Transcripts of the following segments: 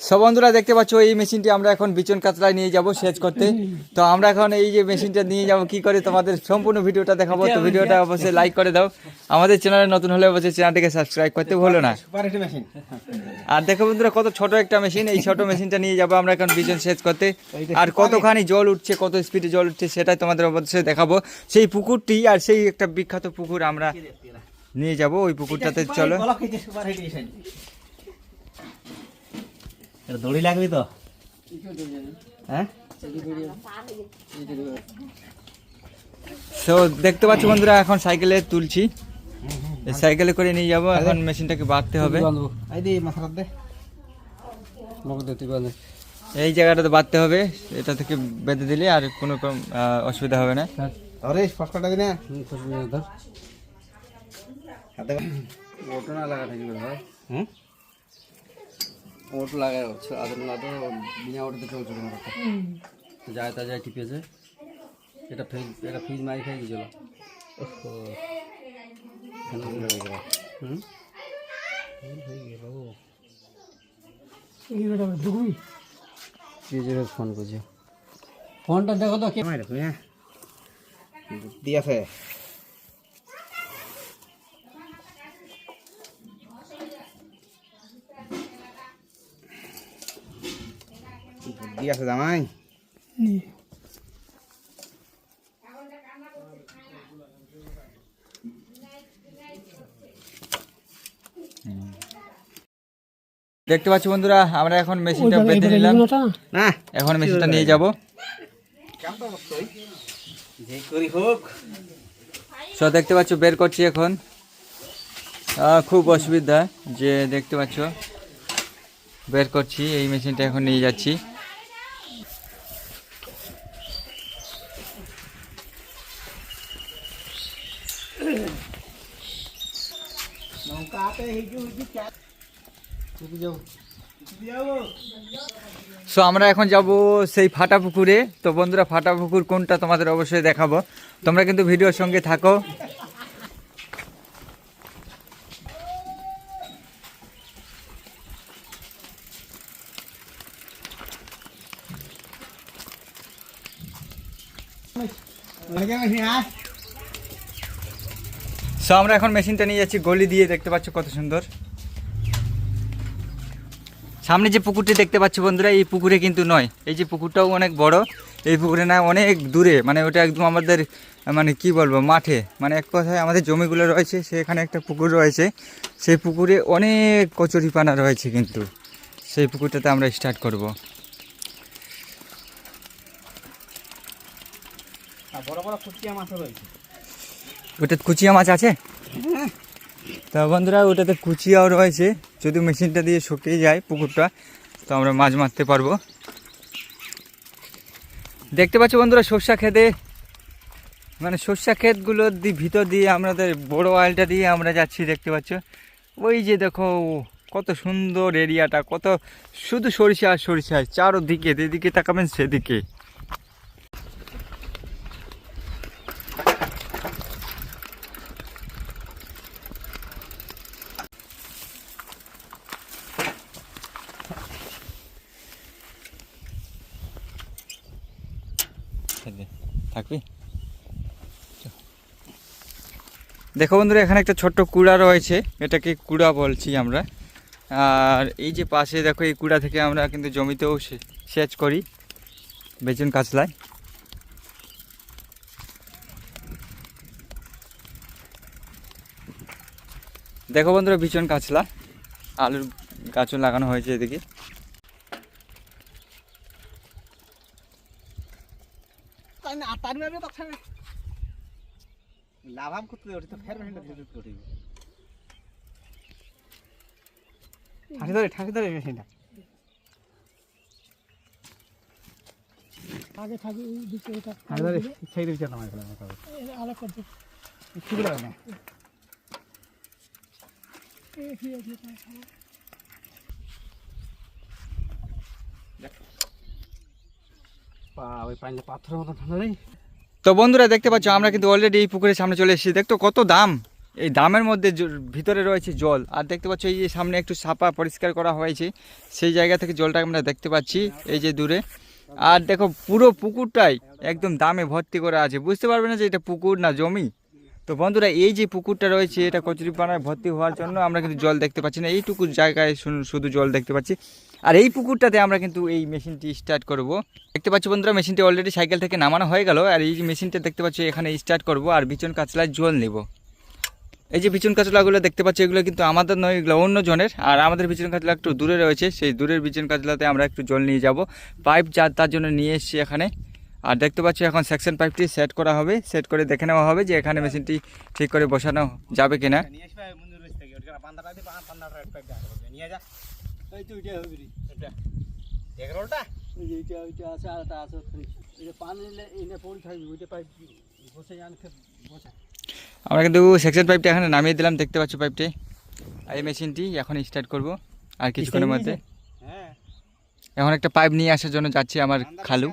সব বন্ধুরা দেখতে পাচ্ছ এই মেশিনটি আমরা এখন বিচন কাতলায় নিয়ে যাব সেচ করতে। তো আমরা এখন এই যে মেশিনটা নিয়ে যাব কি করে তোমাদের সম্পূর্ণ ভিডিওটা দেখাবো। তো ভিডিওটা অবশ্যই লাইক করে দাও, আমাদের চ্যানেলে নতুন হলে অবশ্যই চ্যানেলটিকে সাবস্ক্রাইব করতে ভুলো না। আর দেখো বন্ধুরা কত ছোট একটা মেশিন, এই ছোট মেশিনটা নিয়ে যাবো আমরা এখন বিচন সেচ করতে। আর কতখানি জল উঠছে, কত স্পিডে জল উঠছে সেটাই তোমাদের অবশ্যই দেখাবো। সেই পুকুরটি আর সেই একটা বিখ্যাত পুকুর আমরা নিয়ে যাব, ওই পুকুরটাতে চলো। দড়ি লাগবে তো, হ্যাঁ? তো দেখতে পাচ্ছ বন্ধুরা এখন সাইকেলে তুলছি, সাইকেলে করে নিয়ে যাবো। এখন মেশিনটাকে বাঁধতে হবে, এই জায়গাটাতে বাঁধতে হবে। এটা থেকে বেঁধে দিলে আর কোনো অসুবিধা হবে না। ওটো না লাগা থাকবে ভাই, ওটো লাগাই হচ্ছে আদর না তো বিনা ওটোতে চলছে কোনো কথা। যায় তা যায় টিপেছে, এটা ফ্রিজ মারি খাই গেছিল। ফোন করছে, ফোনটা দেখো তো কেমন দিয়েছে। আছে জামাই দেখতে পাচ্ছি বন্ধুরা আমরা এখন মেশিনটা বেঁধে নিলাম, এখন মেশিনটা নিয়ে যাব। সো দেখতে পাচ্ছ বের করছি এখন, খুব অসুবিধা যে দেখতে পাচ্ছ বের করছি, এই মেশিনটা এখন নিয়ে যাচ্ছি। সো আমরা এখন যাব সেই ফাটা পুকুরে। তো বন্ধুরা ফাটা পুকুর কোনটা তোমাদের অবশ্যই দেখাবো, তোমরা কিন্তু ভিডিওর সঙ্গে থাকো। সো আমরা এখন মেশিনটা নিয়ে যাচ্ছি গলি দিয়ে, দেখতে পাচ্ছ কত সুন্দর। সামনে যে পুকুরটি দেখতে পাচ্ছ বন্ধুরা, এই পুকুরে কিন্তু নয়, এই যে পুকুরটাও অনেক বড়, এই পুকুরে না অনেক দূরে, মানে ওটা একদম আমাদের মানে কি বলবো মাঠে, মানে এক কথায় আমাদের জমিগুলো রয়েছে সেখানে একটা পুকুর রয়েছে, সেই পুকুরে অনেক কচুরিপানা রয়েছে, কিন্তু সেই পুকুরটাতে আমরা স্টার্ট করব। ওটাতে কুচিয়া মাছ আছে, তা বন্ধুরা ওটাতে কুচিয়াও রয়েছে। যদি মেশিনটা দিয়ে শুকিয়ে যায় পুকুরটা তো আমরা মাছ মারতে পারবো। দেখতে পাচ্ছ বন্ধুরা সর্ষা ক্ষেতে, মানে সর্ষা ক্ষেতগুলোর ভিতর দিয়ে আমাদের বড় আইলটা দিয়ে আমরা যাচ্ছি। দেখতে পাচ্ছ ওই যে দেখো কত সুন্দর এরিয়াটা, কত শুধু সরিষা আর সরিষা, চারোদিকে যেদিকে তাকাবেন সেদিকে। থাকবি দেখো বন্ধুরা এখানে একটা ছোট্ট কুড়া রয়েছে, এটাকে কুড়া বলছি আমরা। আর এই যে পাশে দেখো এই কুড়া থেকে আমরা কিন্তু জমিতেও সেচ করি বেচন কাঁচলায়। দেখো বন্ধুরা বিচন কাঁচলা, আলুর গাছও লাগানো হয়েছে এদিকে। লাভাম করতে তো ফের ঠাকি ধরে মেশিনটা আগে থাকি সেই দিকে নামাই ফেলা আলাদা করতে ঠিক লাগে না। ওই পানিটা পাথরের মতো ঠান্ডা নেই। তো বন্ধুরা দেখতে পাচ্ছ আমরা কিন্তু অলরেডি এই পুকুরের সামনে চলে এসেছি। দেখতো কত দাম, এই দামের মধ্যে ভিতরে রয়েছে জল। আর দেখতে পাচ্ছ এই যে সামনে একটু সাফা পরিষ্কার করা হয়েছে, সেই জায়গা থেকে জলটা আমরা দেখতে পাচ্ছি এই যে দূরে। আর দেখো পুরো পুকুরটাই একদম দামে ভর্তি করে আছে, বুঝতে পারবে না যে এটা পুকুর না জমি। তো বন্ধুরা এই যে পুকুরটা রয়েছে এটা কচুরিপানায় ভর্তি হওয়ার জন্য আমরা কিন্তু জল দেখতে পাচ্ছি না, এইটুকু জায়গায় শুধু জল দেখতে পাচ্ছি। আর এই পুকুরটাতে আমরা কিন্তু এই মেশিনটি স্টার্ট করব। দেখতে পাচ্ছি বন্ধুরা মেশিনটি অলরেডি সাইকেল থেকে নামানো হয়ে গেল। আর এই যে মেশিনটা দেখতে পাচ্ছি এখানে স্টার্ট করব আর বিচন কাতলায় জল নেব। এই যে বিচন কাতলাগুলো দেখতে পাচ্ছি এগুলো কিন্তু আমাদের নয়, এগুলো অন্য জনের। আর আমাদের বিচন কাতলা একটু দূরে রয়েছে, সেই দূরের বিচন কাতলাতে আমরা একটু জল নিয়ে যাব। পাইপ তার জন্য নিয়ে এসেছি এখানে। আর দেখতে পাচ্ছি এখন সেকশন পাইপটি সেট করা হবে, সেট করে দেখে নেওয়া হবে যে এখানে মেশিনটি ঠিক করে বসানো যাবে কিনা। আমরা কিন্তু সেকশন পাইপটা এখানে নামিয়ে দিলাম, দেখতে পাচ্ছি পাইপটি। আর এই মেশিনটি এখন স্টার্ট করব আর কিছুক্ষণের মধ্যে। এখন একটা পাইপ নিয়ে আসার জন্য যাচ্ছি আমার খালু।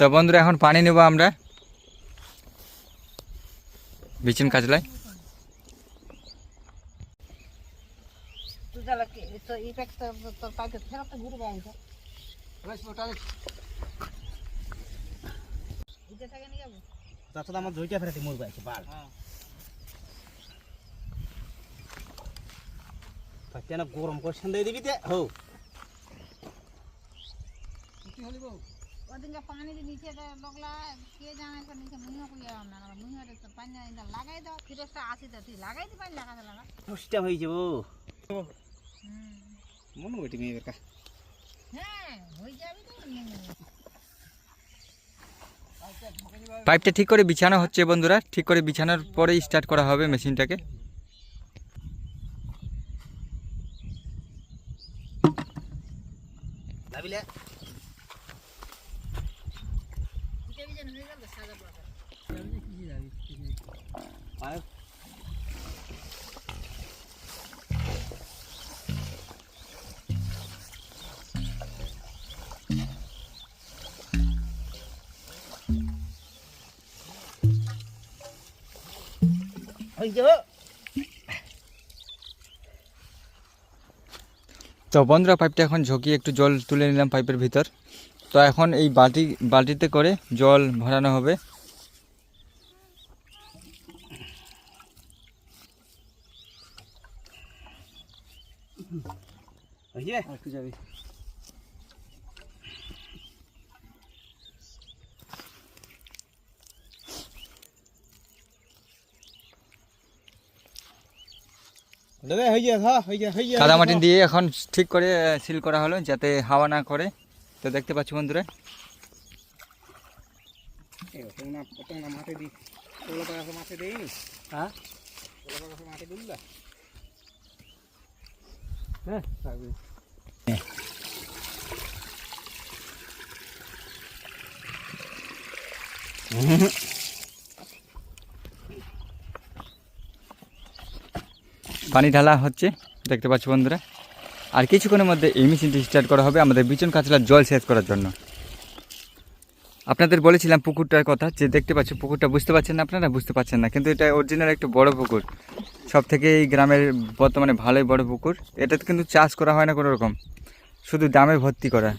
তো বন্ধুরা এখন পানি নেব আমরা বিচন কাতলায়। আমার দুইটা ফেরাতে মরবে আছে বাল কেন গরম করে সন্ধ্যে দিবি হো ওদিনকে পানি দিয়ে নিচে লগলা কে জানে তো নিচে মুহিও কইয়া না মুহিও তো পানি না লাগাই দাও ফিরেসটা আসি তো তুই লাগাই দি পানি লাগাতে লাগা পুষ্টা হয়ে যাব মন ওইটি মেয়ে কা হ্যাঁ হই যাবে তো পাইপটা ঠিক করে বিছানো হচ্ছে বন্ধুরা, ঠিক করে বিছানোর পরেই স্টার্ট করা হবে মেশিনটাকে। দাবিলে তো বন্ধুরা পাইপটা এখন ঝুঁকিয়ে একটু জল তুলে নিলাম পাইপের ভিতর। তো এখন এই বালতিতে করে জল ভরানো হবে। একটু যাবি কাদা মাটি দিয়ে এখন ঠিক করে সিল করা হলো যাতে হাওয়া না করে। তো দেখতে পাচ্ছি বন্ধুরা পানি ঢালা হচ্ছে, দেখতে পাচ্ছি বন্ধুরা। আর কিছুক্ষণের মধ্যে এই মেশিনটি স্টার্ট করা হবে আমাদের বিচন কাতলার জল সেচ করার জন্য। আপনাদের বলেছিলাম পুকুরটার কথা, যে দেখতে পাচ্ছি পুকুরটা বুঝতে পারছেন না আপনারা, বুঝতে পারছেন না, কিন্তু এটা অরিজিনাল একটু বড় পুকুর, সব থেকে এই গ্রামের বর্তমানে ভালোই বড় পুকুর। এটাতে কিন্তু চাষ করা হয় না কোনো রকম, শুধু দামে ভর্তি করা।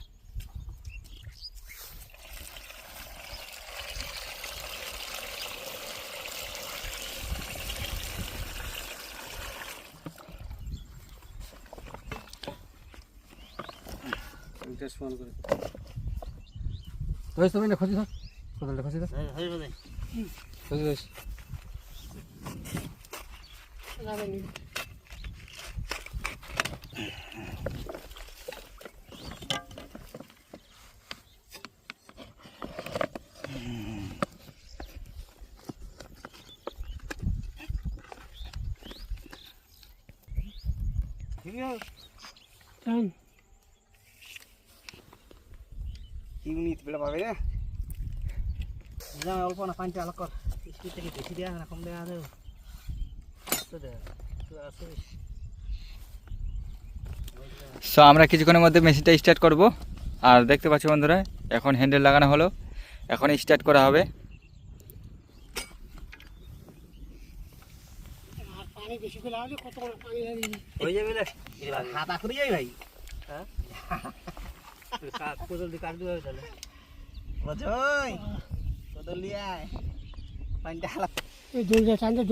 অল্প না পানিটা আলো কর, স্পিড থেকে বেশি দেওয়া না কম দেওয়া দেবো। সো আমরা কিছুক্ষণের মধ্যে মেশিনটা স্টার্ট করব। আর দেখতে পাচ্ছি বন্ধুরা এখন হ্যান্ডেল লাগানো হলো, এখন স্টার্ট করা হবে। হয়ে যাবে না হাত আখড়ে যাই ভাই। হ্যাঁ কোদল দিয়ে কাট দেবে তাহলে বুঝই কোদল দিয়ে আয় পানিটা হালা এই দুইটা টানতে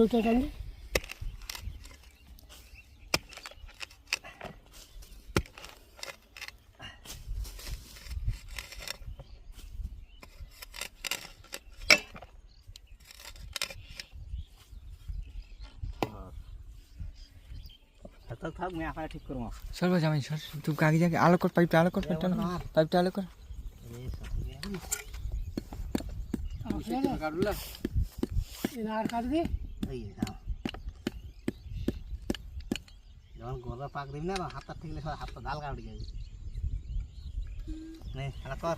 থাক मैं आपा ठीक करूँगा। सर बजा मैं सर तू आगे जाके आलो कर, पाइप आलो कर, पाइप आलो कर। इनार काट दे যখন গোদা পাক দিবি না হাতটা ঠিকলে সব হাতটা ডাল কাটি যাবে। নে হালা কর।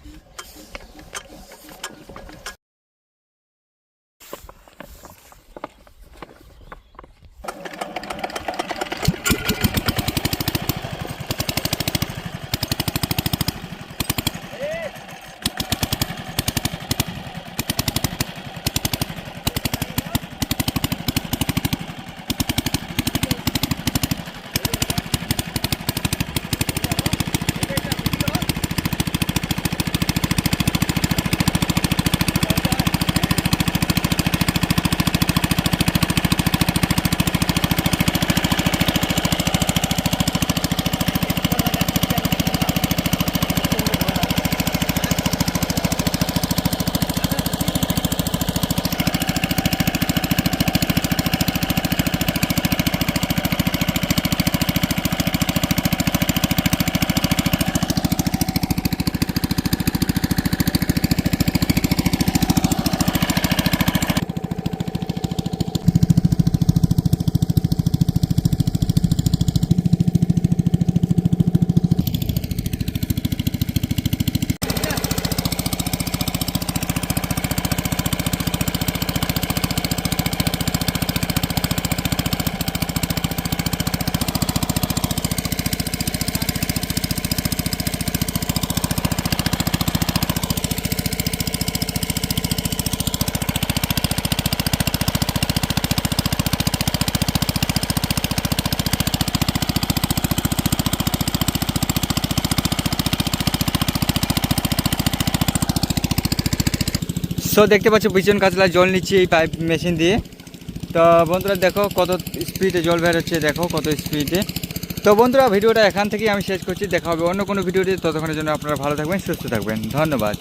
সো দেখতে পাচ্ছ বিচন কাতলা জল নিচ্ছি এই পাইপ মেশিন দিয়ে। তো বন্ধুরা দেখো কত স্পিডে জল বের হচ্ছে, দেখো কত স্পিডে। তো বন্ধুরা ভিডিওটা এখান থেকেই আমি শেষ করছি, দেখা হবে অন্য কোনো ভিডিওতে। ততক্ষণের জন্য আপনারা ভালো থাকবেন, সুস্থ থাকবেন, ধন্যবাদ।